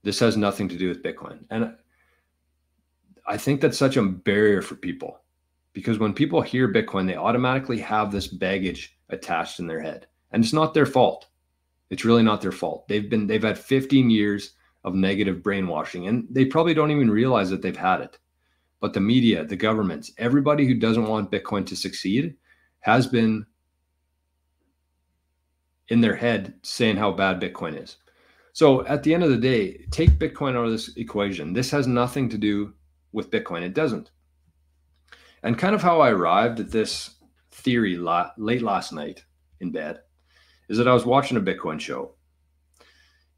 This has nothing to do with Bitcoin. And I think that's such a barrier for people, because when people hear Bitcoin, they automatically have this baggage attached in their head, and it's not their fault. It's really not their fault. They've had 15 years of negative brainwashing, and they probably don't even realize that they've had it. But the media, the governments, everybody who doesn't want Bitcoin to succeed has been in their head saying how bad Bitcoin is. So at the end of the day, take Bitcoin out of this equation. This has nothing to do with Bitcoin. It doesn't. And kind of how I arrived at this theory late last night in bed is that I was watching a Bitcoin show,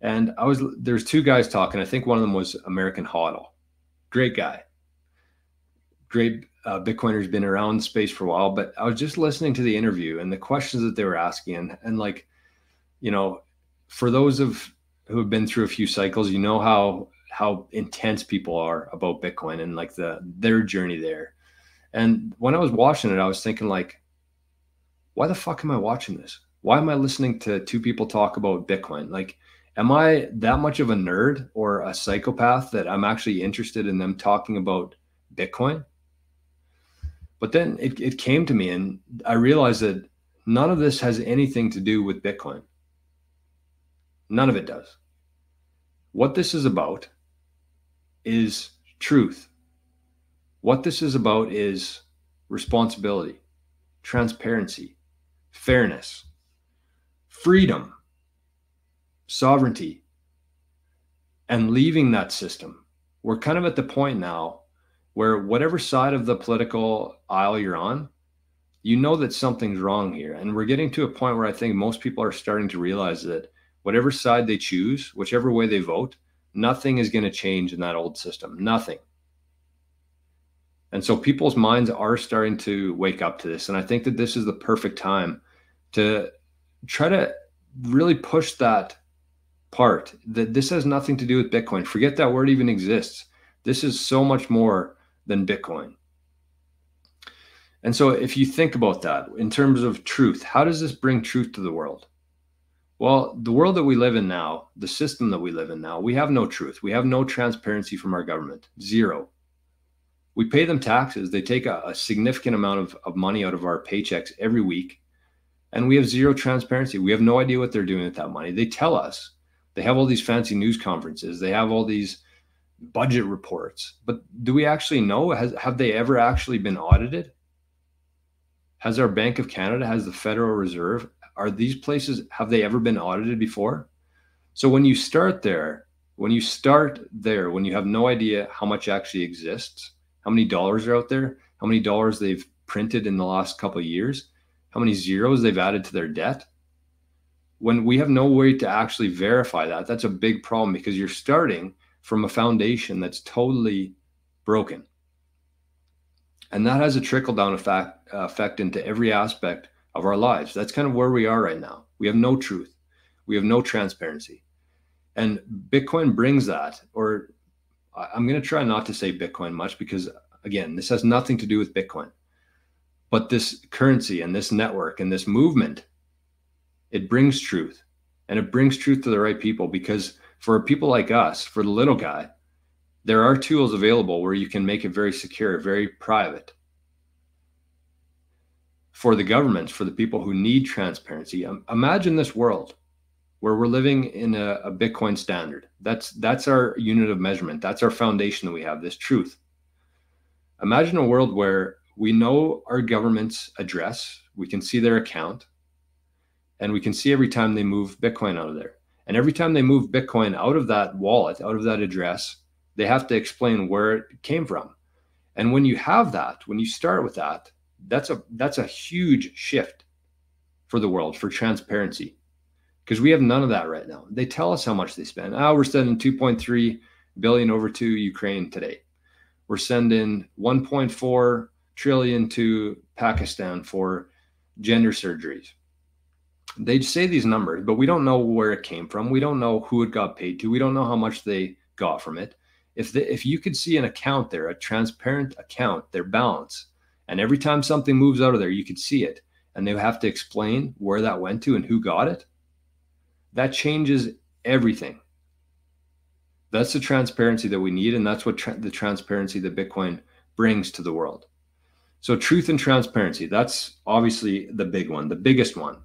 and there's two guys talking. I think one of them was American HODL. Great guy. Great Bitcoiner's been around the space for a while, but I was just listening to the interview and the questions that they were asking. And like, for those who have been through a few cycles, how intense people are about Bitcoin and like their journey there. And when I was watching it, I was thinking like, why the fuck am I watching this? Why am I listening to two people talk about Bitcoin? Like, am I that much of a nerd or a psychopath that I'm actually interested in them talking about Bitcoin? But then it came to me, and I realized that none of this has anything to do with Bitcoin. None of it does. What this is about is truth. What this is about is responsibility, transparency, fairness, freedom, sovereignty, and leaving that system. We're kind of at the point now where whatever side of the political aisle you're on, you know that something's wrong here. And we're getting to a point where I think most people are starting to realize that whatever side they choose, whichever way they vote, nothing is going to change in that old system. Nothing. And so people's minds are starting to wake up to this. And I think that this is the perfect time to try to really push that part, that this has nothing to do with Bitcoin. Forget that word even exists. This is so much more than Bitcoin. And so if you think about that in terms of truth, how does this bring truth to the world? Well, the world that we live in now, the system that we live in now, we have no truth. We have no transparency from our government. Zero. We pay them taxes. They take a significant amount of money out of our paychecks every week, and we have zero transparency. We have no idea what they're doing with that money. They tell us. They have all these fancy news conferences. They have all these budget reports, but do we actually know? Have they ever actually been audited? Has our Bank of Canada, has the Federal Reserve, are these places, have they ever been audited before? So when you start there, when you have no idea how much actually exists, how many dollars are out there, how many dollars they've printed in the last couple of years, how many zeros they've added to their debt, when we have no way to actually verify that, that's a big problem, because you're starting from a foundation that's totally broken. And that has a trickle-down effect into every aspect of our lives. That's kind of where we are right now. We have no truth. We have no transparency. And Bitcoin brings that, or I'm going to try not to say Bitcoin much, because again, this has nothing to do with Bitcoin. But this currency and this network and this movement, it brings truth. And it brings truth to the right people, because for people like us, for the little guy, there are tools available where you can make it very secure, very private. For the governments, for the people who need transparency, imagine this world where we're living in a Bitcoin standard. That's our unit of measurement. That's our foundation that we have, this truth. Imagine a world where we know our government's address, we can see their account, and we can see every time they move Bitcoin out of there. And every time they move Bitcoin out of that wallet, out of that address, they have to explain where it came from. And when you have that, when you start with that, that's a huge shift for the world, for transparency, because we have none of that right now. They tell us how much they spend. We're sending 2.3 billion over to Ukraine today. We're sending 1.4 trillion to Pakistan for gender surgeries. They say these numbers, but we don't know where it came from. We don't know who it got paid to. We don't know how much they got from it. If you could see an account there, a transparent account, their balance, and every time something moves out of there, you could see it, and they have to explain where that went to and who got it, that changes everything. That's the transparency that we need, and that's what the transparency that Bitcoin brings to the world. So truth and transparency, that's obviously the big one, the biggest one.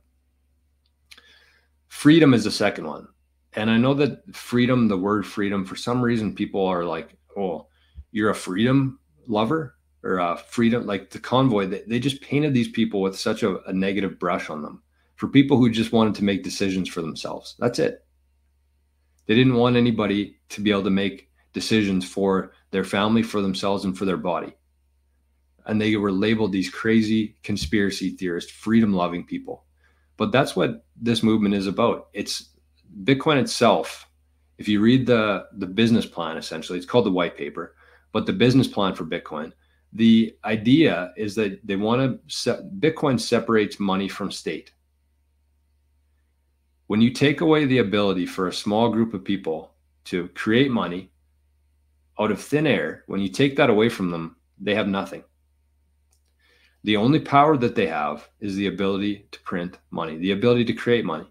Freedom is the second one. And I know that freedom, the word freedom, for some reason, people are like, oh, you're a freedom lover or a freedom, like the convoy. They just painted these people with such a negative brush on them for people who just wanted to make decisions for themselves. That's it. They didn't want anybody to be able to make decisions for their family, for themselves, and for their body. And they were labeled these crazy conspiracy theorists, freedom-loving people. But that's what this movement is about. It's Bitcoin itself. If you read the business plan, essentially, it's called the white paper, but the business plan for Bitcoin, the idea is that they want to Bitcoin separates money from state. When you take away the ability for a small group of people to create money out of thin air, when you take that away from them, they have nothing. The only power that they have is the ability to print money, the ability to create money.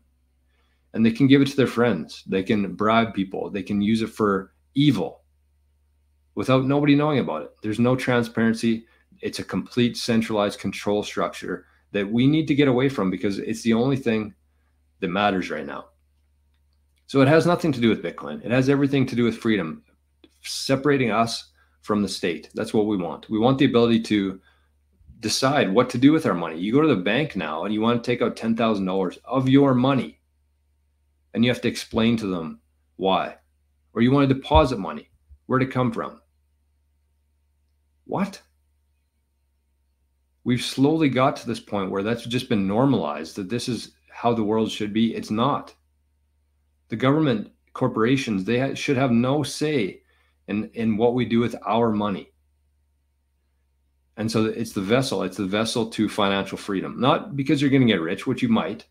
And they can give it to their friends. They can bribe people. They can use it for evil without nobody knowing about it. There's no transparency. It's a complete centralized control structure that we need to get away from because it's the only thing that matters right now. So it has nothing to do with Bitcoin. It has everything to do with freedom, separating us from the state. That's what we want. We want the ability to decide what to do with our money. You go to the bank now and you want to take out $10,000 of your money and you have to explain to them why. Or you want to deposit money, where'd it come from? What? We've slowly got to this point where that's just been normalized, that this is how the world should be. It's not. The government, corporations, they should have no say in what we do with our money. And so it's the vessel to financial freedom, not because you're going to get rich, which you might,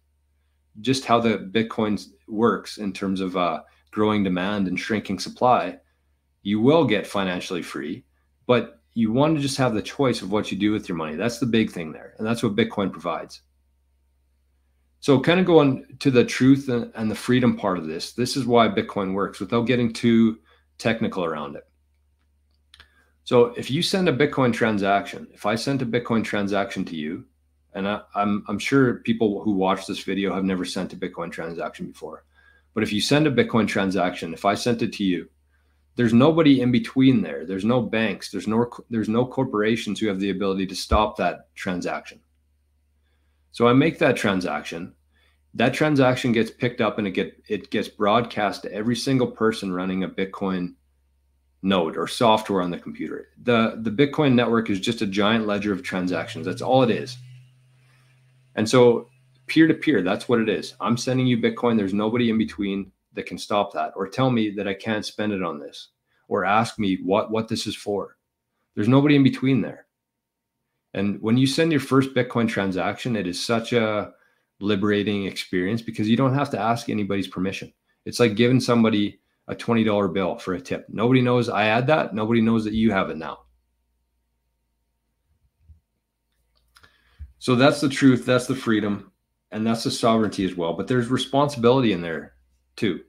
just how the Bitcoin works in terms of growing demand and shrinking supply. You will get financially free, but you want to just have the choice of what you do with your money. That's the big thing there. And that's what Bitcoin provides. So kind of going to the truth and the freedom part of this is why Bitcoin works without getting too technical around it. So if you send a Bitcoin transaction, if I sent a Bitcoin transaction to you, and I'm sure people who watch this video have never sent a Bitcoin transaction before, but if you send a Bitcoin transaction, if I sent it to you, there's nobody in between there. There's no banks. There's no corporations who have the ability to stop that transaction. So I make that transaction. That transaction gets picked up and it gets broadcast to every single person running a Bitcoin node or software on the computer. The Bitcoin network is just a giant ledger of transactions. That's all it is. And so peer-to-peer, that's what it is. I'm sending you Bitcoin. There's nobody in between that can stop that or tell me that I can't spend it on this or ask me what this is for. There's nobody in between there. And when you send your first Bitcoin transaction, it is such a liberating experience because you don't have to ask anybody's permission. It's like giving somebody a $20 bill for a tip. Nobody knows I add that. Nobody knows that you have it now. So that's the truth. That's the freedom. And that's the sovereignty as well. But there's responsibility in there too.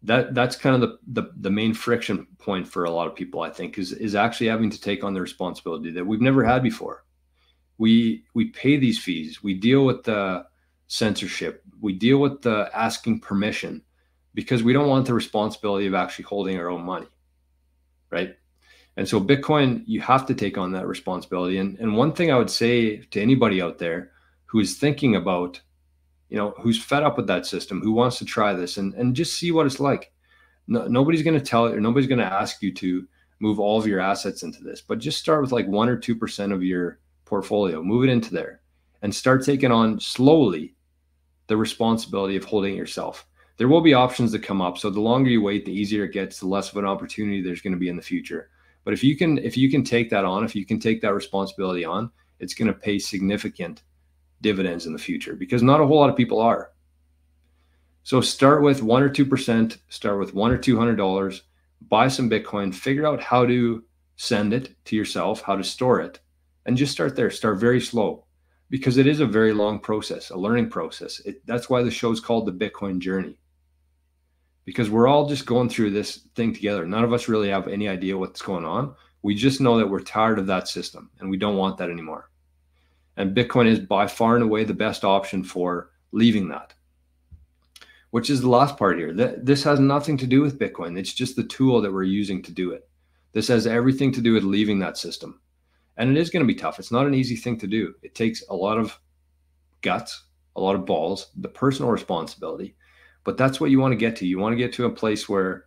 That's kind of the main friction point for a lot of people, I think, is actually having to take on the responsibility that we've never had before. We pay these fees. We deal with the censorship. We deal with the asking permission because we don't want the responsibility of actually holding our own money, right? And so Bitcoin, you have to take on that responsibility. And one thing I would say to anybody out there who is thinking about, who's fed up with that system, who wants to try this and just see what it's like. Nobody's going to tell you, or nobody's going to ask you to move all of your assets into this, but just start with like 1 or 2% of your portfolio, move it into there and start taking on slowly the responsibility of holding it yourself. There will be options that come up. So the longer you wait, the easier it gets, the less of an opportunity there's going to be in the future. But if you can take that on, if you can take that responsibility on, it's going to pay significant dividends in the future because not a whole lot of people are. So start with 1 or 2%, start with $100 or $200, buy some Bitcoin, figure out how to send it to yourself, how to store it, and just start there. Start very slow because it is a very long process, a learning process. That's why the show is called The Bitcoin Journey. because we're all just going through this thing together. None of us really have any idea what's going on. We just know that we're tired of that system and we don't want that anymore. And Bitcoin is by far and away the best option for leaving that, which is the last part here. This has nothing to do with Bitcoin. It's just the tool that we're using to do it. This has everything to do with leaving that system. And it is going to be tough. It's not an easy thing to do. It takes a lot of guts, a lot of balls, the personal responsibility. But that's what you want to get to. You want to get to a place where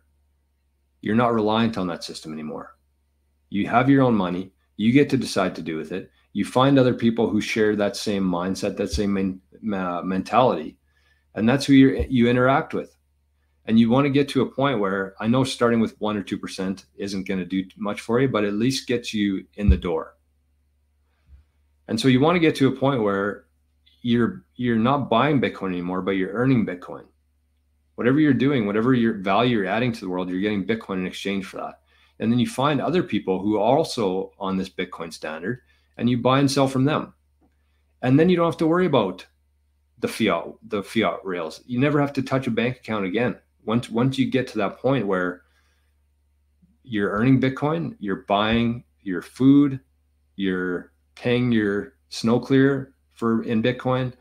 you're not reliant on that system anymore. You have your own money. You get to decide to do with it. You find other people who share that same mindset, that same mentality, and that's who you interact with. And you want to get to a point where, I know starting with 1 or 2% isn't going to do much for you, but at least gets you in the door. And so you want to get to a point where you're not buying Bitcoin anymore, but you're earning Bitcoin. Whatever you're doing, whatever your value you're adding to the world, you're getting Bitcoin in exchange for that. And then you find other people who are also on this Bitcoin standard, and you buy and sell from them. And then you don't have to worry about the fiat rails. You never have to touch a bank account again. Once you get to that point where you're earning Bitcoin, you're buying your food, you're paying your snow clear in Bitcoin,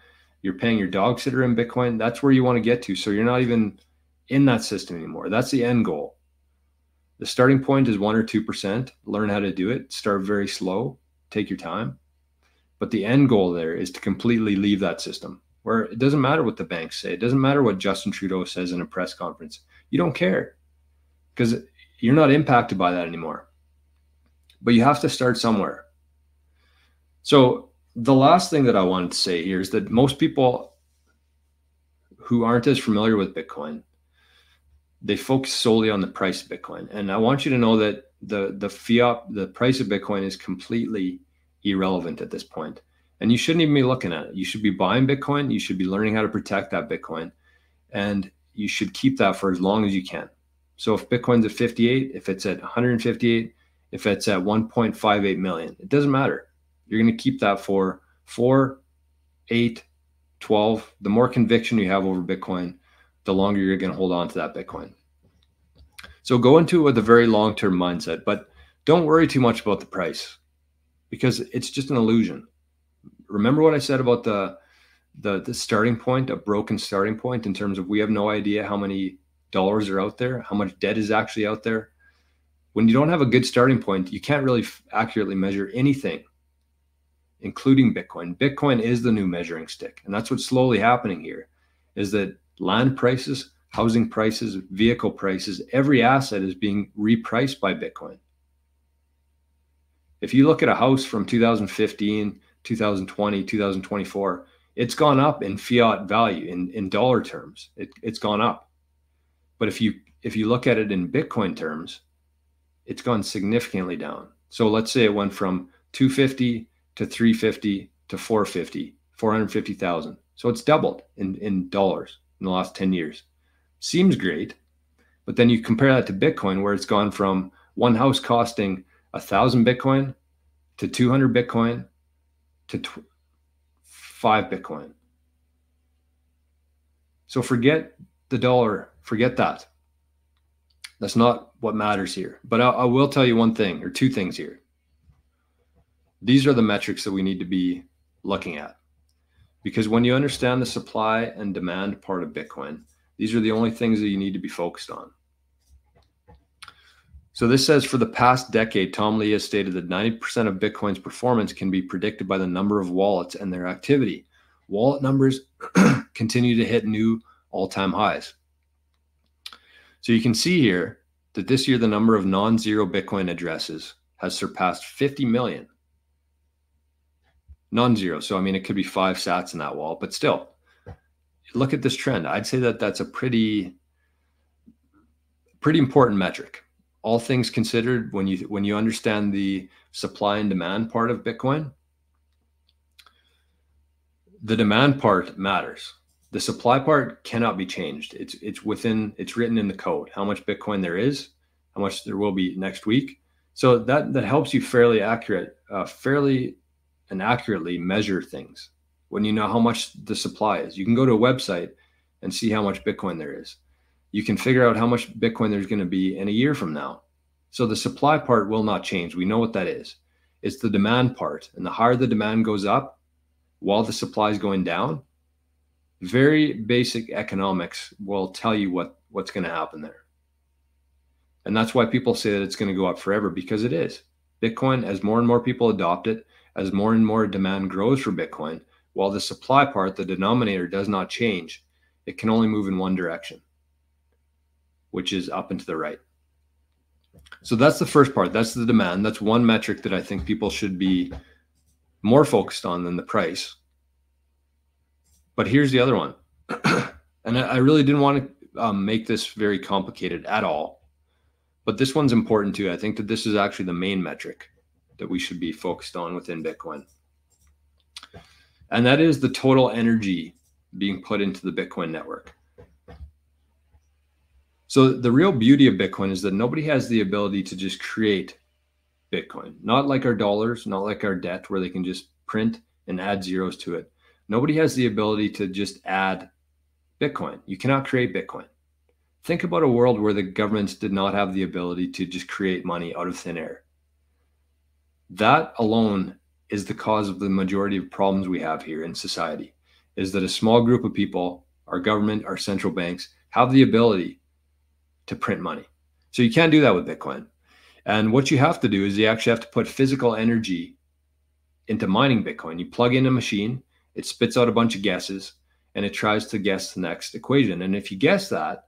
you're paying your dog sitter in Bitcoin, that's where you want to get to. So you're not even in that system anymore. That's the end goal. The starting point is 1 or 2%. Learn how to do it. Start very slow. Take your time. But the end goal there is to completely leave that system, where it doesn't matter what the banks say. It doesn't matter what Justin Trudeau says in a press conference. You don't care because you're not impacted by that anymore. But you have to start somewhere. So the last thing that I wanted to say here is that most people who aren't as familiar with Bitcoin, they focus solely on the price of Bitcoin. And I want you to know that the price of Bitcoin is completely irrelevant at this point. And you shouldn't even be looking at it. You should be buying Bitcoin. You should be learning how to protect that Bitcoin. And you should keep that for as long as you can. So if Bitcoin's at 58, if it's at 158, if it's at 1.58 million, it doesn't matter. You're going to keep that for 4, 8, 12. The more conviction you have over Bitcoin, the longer you're going to hold on to that Bitcoin. So go into it with a very long-term mindset, but don't worry too much about the price because it's just an illusion. Remember what I said about the starting point, a broken starting point, in terms of we have no idea how many dollars are out there, how much debt is actually out there. When you don't have a good starting point, you can't really accurately measure anything, including Bitcoin. Bitcoin is the new measuring stick. And that's what's slowly happening here, is that land prices, housing prices, vehicle prices, every asset is being repriced by Bitcoin. If you look at a house from 2015, 2020, 2024, it's gone up in fiat value, in dollar terms. It's gone up. But if you look at it in Bitcoin terms, it's gone significantly down. So let's say it went from 250 to 350 to 450, 450,000. So it's doubled in dollars in the last 10 years. Seems great. But then you compare that to Bitcoin, where it's gone from one house costing 1,000 Bitcoin to 200 Bitcoin to 5 Bitcoin. So forget the dollar, forget that. That's not what matters here. But I will tell you one thing, or two things here. These are the metrics that we need to be looking at. Because when you understand the supply and demand part of Bitcoin, these are the only things that you need to be focused on. So this says, for the past decade, Tom Lee has stated that 90% of Bitcoin's performance can be predicted by the number of wallets and their activity. Wallet numbers continue to hit new all-time highs. So you can see here that this year, the number of non-zero Bitcoin addresses has surpassed 50 million. Non-zero. So, I mean, it could be 5 sats in that wallet, but still, look at this trend. I'd say that that's a pretty important metric. All things considered, when you understand the supply and demand part of Bitcoin, the demand part matters. The supply part cannot be changed. It's written in the code how much Bitcoin there is, how much there will be next week. So that helps you fairly and accurately measure things when you know how much the supply is. You can go to a website and see how much Bitcoin there is. you can figure out how much Bitcoin there's going to be in a year from now. So the supply part will not change. We know what that is. It's the demand part. And the higher the demand goes up while the supply is going down, very basic economics will tell you what's going to happen there. And that's why people say that it's going to go up forever, because it is. Bitcoin, as more and more people adopt it, as more and more demand grows for Bitcoin, while the supply part, the denominator, does not change, it can only move in one direction, which is up and to the right. So that's the first part. That's the demand. That's one metric that I think people should be more focused on than the price. But here's the other one. And I really didn't want to make this very complicated at all. But this one's important too. I think that this is actually the main metric that we should be focused on within Bitcoin. And that is the total energy being put into the Bitcoin network. So the real beauty of Bitcoin is that nobody has the ability to just create Bitcoin. Not like our dollars, not like our debt, where they can just print and add zeros to it. Nobody has the ability to just add Bitcoin. You cannot create Bitcoin. Think about a world where the governments did not have the ability to just create money out of thin air. That alone is the cause of the majority of problems we have here in society, is that a small group of people, our government, our central banks, have the ability to print money. So you can't do that with Bitcoin. And what you have to do is you actually have to put physical energy into mining Bitcoin. You plug in a machine, it spits out a bunch of guesses, and it tries to guess the next equation. And if you guess that,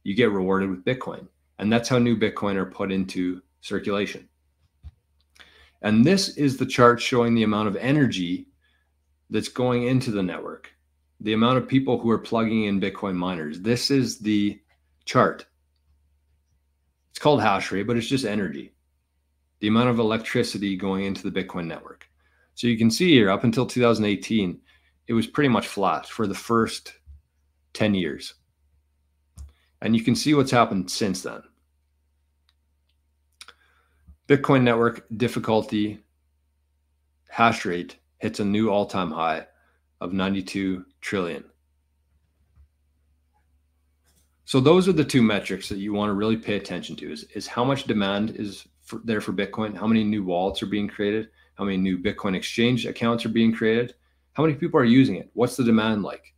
you get rewarded with Bitcoin. And that's how new Bitcoin are put into circulation. And this is the chart showing the amount of energy that's going into the network, the amount of people who are plugging in Bitcoin miners. This is the chart. It's called hash rate, but it's just energy, the amount of electricity going into the Bitcoin network. So you can see here, up until 2018, it was pretty much flat for the first 10 years. And you can see what's happened since then. Bitcoin network difficulty hash rate hits a new all-time high of 92 trillion. So those are the two metrics that you want to really pay attention to, is how much demand is there for Bitcoin, how many new wallets are being created, how many new Bitcoin exchange accounts are being created, how many people are using it, what's the demand like,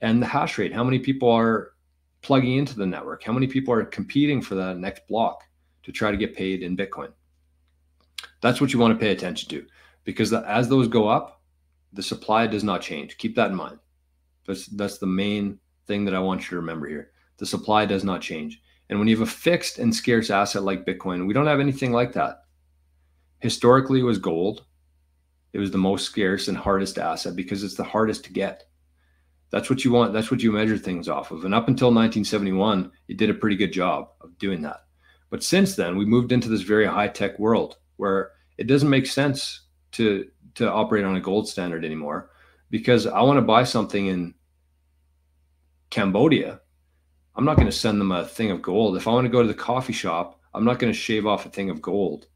and the hash rate, how many people are plugging into the network, how many people are competing for the next block to try to get paid in Bitcoin. That's what you want to pay attention to, because as those go up, the supply does not change. Keep that in mind. That's the main thing that I want you to remember here. The supply does not change. And when you have a fixed and scarce asset like Bitcoin, we don't have anything like that. Historically, it was gold. It was the most scarce and hardest asset because it's the hardest to get. That's what you want. That's what you measure things off of. And up until 1971, it did a pretty good job of doing that. But since then, we moved into this very high-tech world where it doesn't make sense to operate on a gold standard anymore, because I want to buy something in Cambodia. I'm not going to send them a thing of gold. If I want to go to the coffee shop, I'm not going to shave off a thing of gold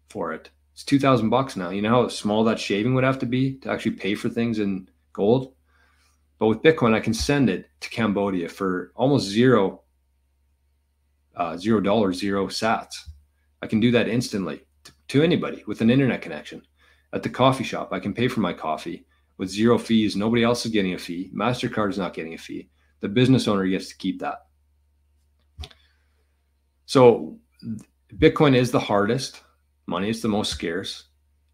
for it. It's $2,000 now. You know how small that shaving would have to be to actually pay for things in gold? But with Bitcoin, I can send it to Cambodia for almost $0, zero sats. I can do that instantly to anybody with an internet connection. At the coffee shop, I can pay for my coffee with zero fees. Nobody else is getting a fee. MasterCard is not getting a fee. The business owner gets to keep that. So Bitcoin is the hardest money. It's the most scarce.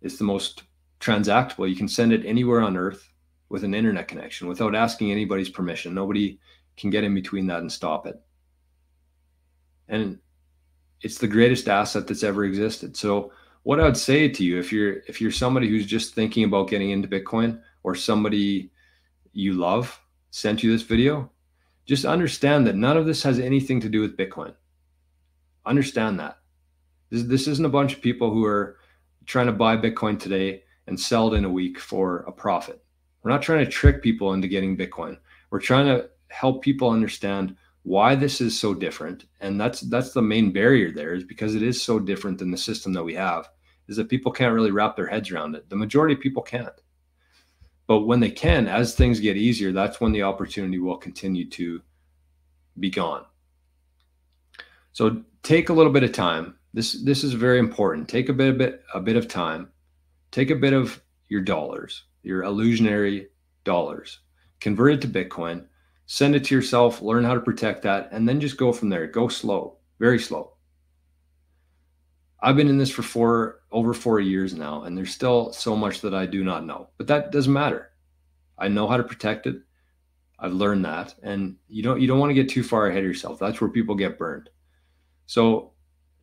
It's the most transactable. You can send it anywhere on earth with an internet connection without asking anybody's permission. Nobody can get in between that and stop it. And it's the greatest asset that's ever existed. So what I would say to you, if you're somebody who's just thinking about getting into Bitcoin, or somebody you love sent you this video, just understand that none of this has anything to do with Bitcoin. Understand that. This isn't a bunch of people who are trying to buy Bitcoin today and sell it in a week for a profit. We're not trying to trick people into getting Bitcoin. We're trying to help people understand why this is so different. And that's the main barrier there, is because it is so different than the system that we have, is that people can't really wrap their heads around it. The majority of people can't. But when they can, as things get easier, that's when the opportunity will continue to be gone. So take a little bit of time. This is very important. Take a bit of time. Take a bit of your dollars, your illusionary dollars, convert it to Bitcoin, send it to yourself, learn how to protect that, and then just go from there. Go slow, very slow. I've been in this for over 4 years now, and there's still so much that I do not know, but that doesn't matter. I know how to protect it. I've learned that, and you don't want to get too far ahead of yourself. That's where people get burned. So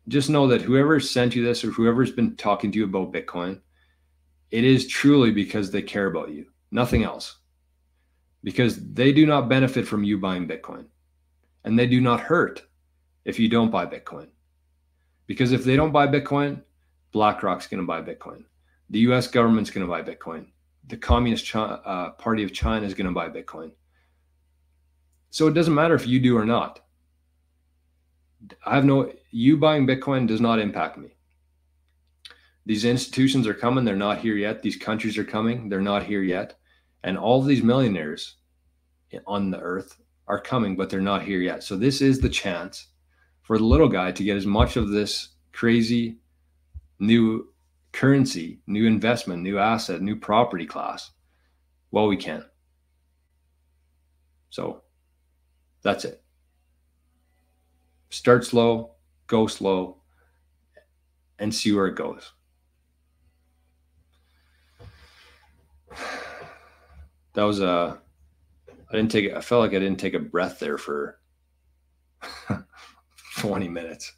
just know that whoever sent you this or whoever's been talking to you about Bitcoin, it is truly because they care about you, nothing else. Because they do not benefit from you buying Bitcoin, and they do not hurt if you don't buy Bitcoin. Because if they don't buy Bitcoin, BlackRock's going to buy Bitcoin. The US government's going to buy Bitcoin. The Communist Party of China is going to buy Bitcoin. So it doesn't matter if you do or not. You buying Bitcoin does not impact me. These institutions are coming. They're not here yet. These countries are coming. They're not here yet. And all of these millionaires on the earth are coming, but they're not here yet. So this is the chance for the little guy to get as much of this crazy new currency, new investment, new asset, new property class while we can. So that's it. Start slow, go slow, and see where it goes. That was I felt like I didn't take a breath there for 20 minutes.